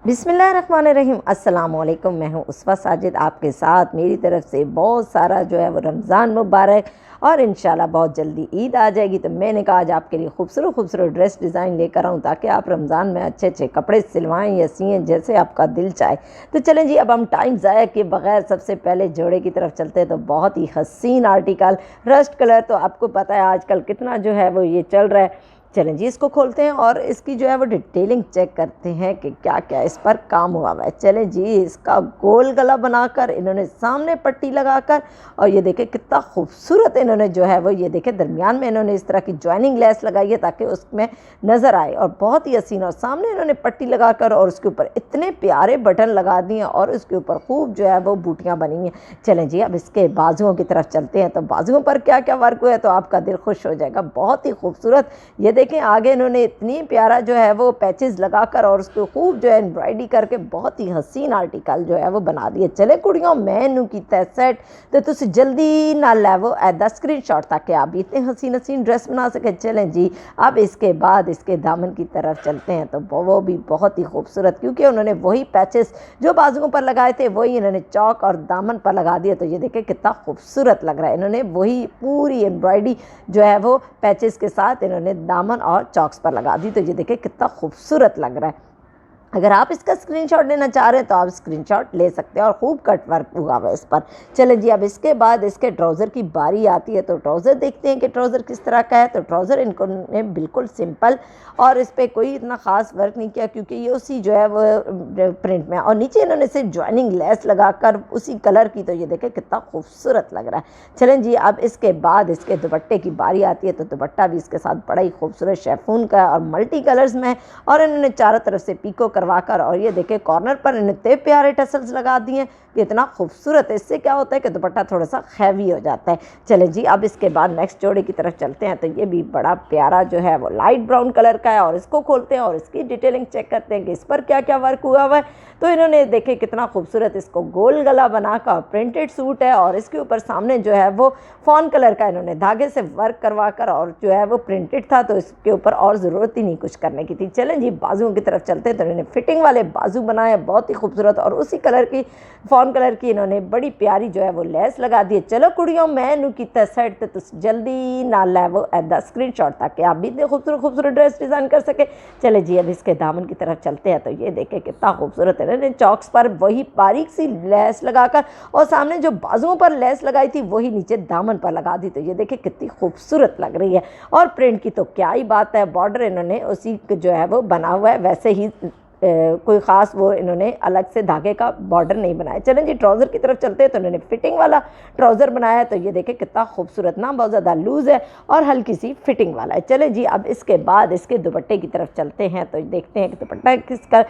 बिस्मिल्लाहिर्रहमानिर्रहीम। अस्सलाम वालेकुम। मैं हूँ उसवा साजिद आपके साथ। मेरी तरफ से बहुत सारा जो है वो रमज़ान मुबारक और इंशाल्लाह बहुत जल्दी ईद आ जाएगी। तो मैंने कहा आज आपके लिए खूबसूरत खूबसूरत ड्रेस डिज़ाइन लेकर आऊँ ताकि आप रमज़ान में अच्छे अच्छे कपड़े सिलवाएं या सिएं जैसे आपका दिल चाहे। तो चलें जी, अब हम टाइम ज़ाया किए बगैर सबसे पहले जोड़े की तरफ चलते हैं। तो बहुत ही हसीन आर्टिकल रस्ट कलर, तो आपको पता है आजकल कितना जो है वो ये चल रहा है। चलें जी, इसको खोलते हैं और इसकी जो है वो डिटेलिंग चेक करते हैं कि क्या क्या इस पर काम हुआ हुआ है। चलें जी, इसका गोल गला बनाकर इन्होंने सामने पट्टी लगाकर, और ये देखें कितना खूबसूरत इन्होंने जो है वो ये देखें दरमियान में इन्होंने इस तरह की जॉइनिंग लेस लगाई है ताकि उसमें नज़र आए, और बहुत ही हसीन। और सामने इन्होंने पट्टी लगाकर और उसके ऊपर इतने प्यारे बटन लगा दिए और उसके ऊपर खूब जो है वो बूटियाँ बनी हैं। चलें जी, अब इसके बाजुओं की तरफ चलते हैं। तो बाजुओं पर क्या क्या वर्क हुआ है तो आपका दिल खुश हो जाएगा। बहुत ही खूबसूरत ये देखें, आगे इन्होंने इतनी प्यारा जो है वो पैचेस लगाकर और उसको खूब जो है एम्ब्रॉयडरी करके बहुत ही हसीन आर्टिकल जो है वो बना दिए। चले कुड़ियों, मैनू कीता सेट तो तुम जल्दी ना लैवो ऐदा स्क्रीनशॉट ताकि आप भी इतने हसीन हसीन ड्रेस बना सके। चलें जी, अब इसके बाद इसके दामन की तरफ चलते हैं। तो वो भी बहुत ही खूबसूरत, क्योंकि उन्होंने वही पैचेस जो बाजुओं पर लगाए थे वही इन्होंने चौक और दामन पर लगा दिए। तो ये देखें कितना खूबसूरत लग रहा है। इन्होंने वही पूरी एम्ब्रॉयडरी जो है वो पैचेस के साथ इन्होंने दामन और चॉक्स पर लगा दी। तो ये देखें कितना खूबसूरत लग रहा है। अगर आप इसका स्क्रीनशॉट लेना चाह रहे हैं तो आप स्क्रीनशॉट ले सकते हैं, और खूब कट वर्क हुआ हुआ है इस पर। चलें जी, अब इसके बाद इसके ट्राउज़र की बारी आती है। तो ट्राउज़र देखते हैं कि ट्राउज़र किस तरह का है। तो ट्राउज़र इनको ने बिल्कुल सिंपल और इस पर कोई इतना ख़ास वर्क नहीं किया, क्योंकि ये उसी जो है वो प्रिंट में, और नीचे इन्होंने सिर्फ जॉइनिंग लेस लगाकर उसी कलर की। तो ये देखें कितना खूबसूरत लग रहा है। चलें जी, अब इसके बाद इसके दुपट्टे की बारी आती है। तो दुपट्टा भी इसके साथ बड़ा ही खूबसूरत शेफून का है और मल्टी कलर्स में, और इन्होंने चारों तरफ से पीको करवाकर, और ये देखें कॉर्नर पर इतने प्यारे टसल्स लगा दिए कि इतना खूबसूरत है। इससे क्या होता है कि दुपट्टा थोड़ा सा हैवी हो जाता है। चलें जी, अब इसके बाद नेक्स्ट जोड़े की तरफ चलते हैं। तो ये भी बड़ा प्यारा जो है वो लाइट ब्राउन कलर का है, और इसको खोलते हैं और इसकी डिटेलिंग चेक करते हैं कि इस पर क्या क्या वर्क हुआ हुआ है। तो इन्होंने देखे कितना खूबसूरत इसको गोल गला बनाकर प्रिंटेड सूट है, और इसके ऊपर सामने जो है वो फॉन कलर का इन्होंने धागे से वर्क करवाकर, और जो है वो प्रिंटेड था तो इसके ऊपर और ज़रूरत ही नहीं कुछ करने की थी। चलें जी, बाजुओं की तरफ चलते हैं। तो इन्होंने फिटिंग वाले बाजू बनाए बहुत ही खूबसूरत, और उसी कलर की फॉन कलर की इन्होंने बड़ी प्यारी जो है वो लेस लगा दी है। चलो कुड़ियों, मैनू कीता सेट तो तुम जल्दी ना लैवो ऐदा स्क्रीनशॉट ताकि आप भी इतने खूबसूरत खूबसूरत ड्रेस डिज़ाइन कर सके। चले जी, अब इसके दामन की तरफ चलते हैं। तो ये देखें कितना खूबसूरत है। इन्होंने चॉक्स पर वही बारीक सी लेस लगाकर, और सामने जो बाजुओं पर लेस लगाई थी वही नीचे दामन पर लगा दी। तो ये देखें कितनी खूबसूरत लग रही है। और प्रिंट की तो क्या ही बात है, बॉर्डर इन्होंने उसी जो है वो बना हुआ है वैसे ही, कोई ख़ास वो इन्होंने अलग से धागे का बॉर्डर नहीं बनाया। चलें जी, ट्राउज़र की तरफ चलते हैं। तो इन्होंने फिटिंग वाला ट्राउज़र बनाया है। तो ये देखें कितना खूबसूरत, ना बहुत ज़्यादा लूज़ है और हल्की सी फिटिंग वाला है। चलें जी, अब इसके बाद इसके दुपट्टे की तरफ चलते हैं। तो देखते हैं कि दुपट्टा किसका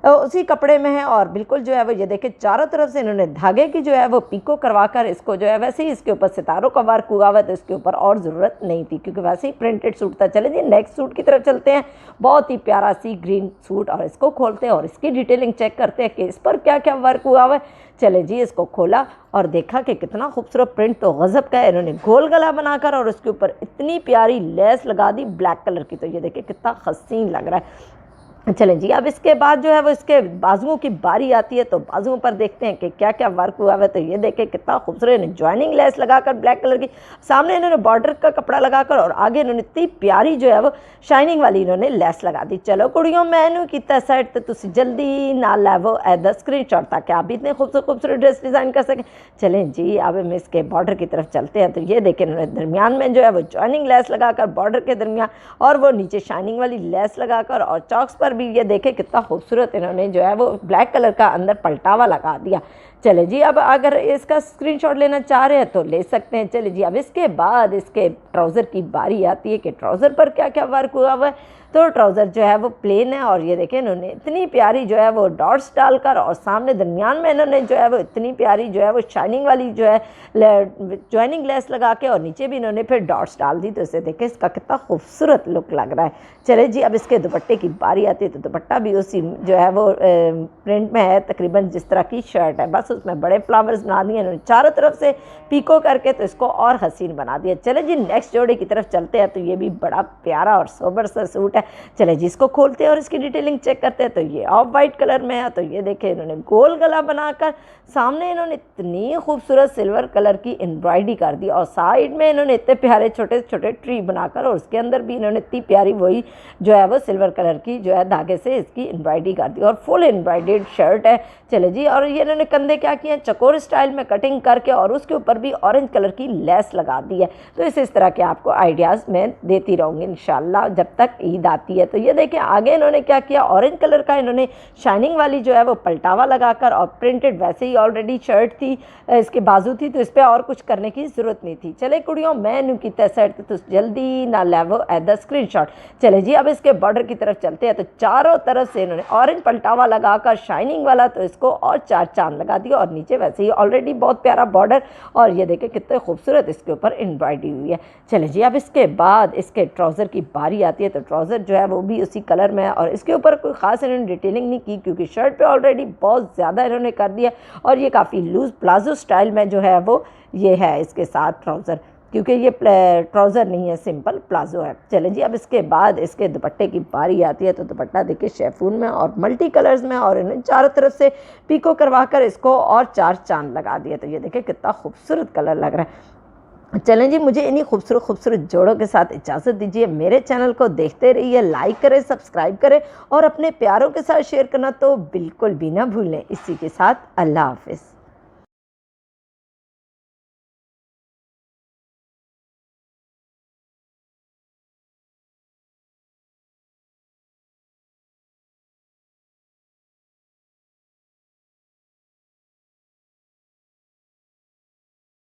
उसी कपड़े में है, और बिल्कुल जो है वो ये देखें चारों तरफ से इन्होंने धागे की जो है वो पीको करवाकर इसको जो है वैसे ही इसके ऊपर सितारों का वर्क हुआ हुआ है। तो इसके ऊपर और ज़रूरत नहीं थी क्योंकि वैसे ही प्रिंटेड सूट था। चले जी, नेक्स्ट सूट की तरफ चलते हैं। बहुत ही प्यारा सी ग्रीन सूट, और इसको खोलते हैं और इसकी डिटेलिंग चेक करते हैं कि इस पर क्या क्या वर्क हुआ हुआ है। चले जी, इसको खोला और देखा कि कितना खूबसूरत प्रिंट तो गज़ब का है। इन्होंने गोल गला बनाकर और उसके ऊपर इतनी प्यारी लेस लगा दी ब्लैक कलर की। तो ये देखिए कितना हसीन लग रहा है। चलें जी, अब इसके बाद जो है वो इसके बाजुओं की बारी आती है। तो बाजुओं पर देखते हैं कि क्या क्या वर्क हुआ है। तो ये देखें कितना खूबसूरत जॉइनिंग लेस लगाकर ब्लैक कलर की, सामने इन्होंने बॉर्डर का कपड़ा लगाकर, और आगे इन्होंने इतनी प्यारी जो है वो शाइनिंग वाली इन्होंने लेस लगा दी। चलो कुड़ियों, मैनू कीता सेट तो तुम जल्दी ना लैवो ऐदा स्क्रीनशॉट ताकि आप भी इतने खूबसूरत खूबसूरत ड्रेस डिज़ाइन कर सकें। चलें जी, अब हम इसके बॉर्डर की तरफ चलते हैं। तो ये देखें इन्होंने दरमियान में जो है वो जॉइनिंग लेस लगाकर बॉर्डर के दरमियान, और वो नीचे शाइनिंग वाली लेस लगाकर, और चॉक्स पर भी ये देखें कितना खूबसूरत इन्होंने जो है वो ब्लैक कलर का अंदर पलटावा लगा दिया। चले जी, अब अगर इसका स्क्रीनशॉट लेना चाह रहे हैं तो ले सकते हैं। चले जी, अब इसके बाद इसके ट्राउज़र की बारी आती है कि ट्राउज़र पर क्या क्या वर्क हुआ हुआ है। तो ट्राउज़र जो है वो प्लेन है, और ये देखें इन्होंने इतनी प्यारी जो है वो डॉट्स डालकर, और सामने दरमियान में इन्होंने जो है वो इतनी प्यारी जो है वो शाइनिंग वाली जो है जॉइनिंग लेस लगा के, और नीचे भी इन्होंने फिर डॉट्स डाल दी। तो इसे देखें इसका कितना खूबसूरत लुक लग रहा है। चले जी, अब इसके दुपट्टे की बारी आती है। तो दुपट्टा भी उसी जो है वो प्रिंट में है, तकरीबन जिस तरह की शर्ट है, बस से उसमें बड़े फ्लावर्स बना दिए इन्होंने चारों तरफ से पीको करके, तो इसको और हसीन बना दिया। चले जी नेक्स्ट जोड़े की तरफ चलते हैं। तो ये भी बड़ा प्यारा और सोबर सा सूट है। चले जी इसको खोलते हैं और इसकी डिटेलिंग चेक करते हैं। तो ये ऑफ वाइट कलर में है। तो ये देखें इन्होंने गोल गला बनाकर सामने इन्होंने इतनी खूबसूरत सिल्वर कलर की एम्ब्रॉयडरी कर दी और साइड में इन्होंने इतने प्यारे छोटे छोटे ट्री बनाकर और उसके अंदर भी इन्होंने इतनी प्यारी वही जो है वो सिल्वर कलर की जो है धागे से इसकी एम्ब्रॉयडरी कर दी और फुल एम्ब्रॉयडर्ड शर्ट है। चले जी, और ये इन्होंने कंधे क्या किए हैं, चकोर स्टाइल में कटिंग करके और उसके ऊपर भी ऑरेंज कलर की लेस लगा दी है। तो इस तरह के आपको आइडियाज़ मैं देती रहूँगी इंशाल्लाह जब तक ईद आती है। तो ये देखें आगे इन्होंने क्या किया, ऑरेंज कलर का इन्होंने शाइनिंग वाली जो है वो पलटावा लगाकर और प्रिंटेड वैसे ही ऑलरेडी शर्ट थी, इसके बाजू थी, तो इस पर और कुछ करने की ज़रूरत नहीं थी। चले कुड़ियों मैं नु की सेट तो जल्दी ना लेवो एट द स्क्रीनशॉट। चले जी अब इसके बॉर्डर की तरफ चलते हैं। तो चारों तरफ से इन्होंने ऑरेंज पलटावा लगाकर शाइनिंग वाला तो इसको और चार चांद लगा दिया और नीचे वैसे ही ऑलरेडी बहुत प्यारा बॉर्डर और ये देखें कितने खूबसूरत इसके ऊपर एम्ब्रॉयडरी हुई है। चले जी अब इसके बाद इसके ट्राउज़र की बारी आती है। तो ट्राउज़र जो है वो भी उसी कलर में है और इसके ऊपर कोई ख़ास इन्होंने डिटेलिंग नहीं की क्योंकि शर्ट पे ऑलरेडी बहुत ज़्यादा इन्होंने कर दिया और ये काफ़ी लूज़ प्लाजो स्टाइल में जो है वो ये है इसके साथ ट्राउज़र, क्योंकि ये ट्राउज़र नहीं है, सिंपल प्लाजो है। चलें जी अब इसके बाद इसके दुपट्टे की बारी आती है। तो दुपट्टा देखिए शेफून में और मल्टी कलर्स में और इन्होंने चारों तरफ से पीको करवा कर इसको और चार चांद लगा दिया। तो ये देखिए कितना खूबसूरत कलर लग रहा है। चलें जी मुझे इन्हीं खूबसूरत खूबसूरत जोड़ों के साथ इजाज़त दीजिए। मेरे चैनल को देखते रहिए, लाइक करें, सब्सक्राइब करें और अपने प्यारों के साथ शेयर करना तो बिल्कुल भी ना भूलें। इसी के साथ अल्लाह हाफिज़।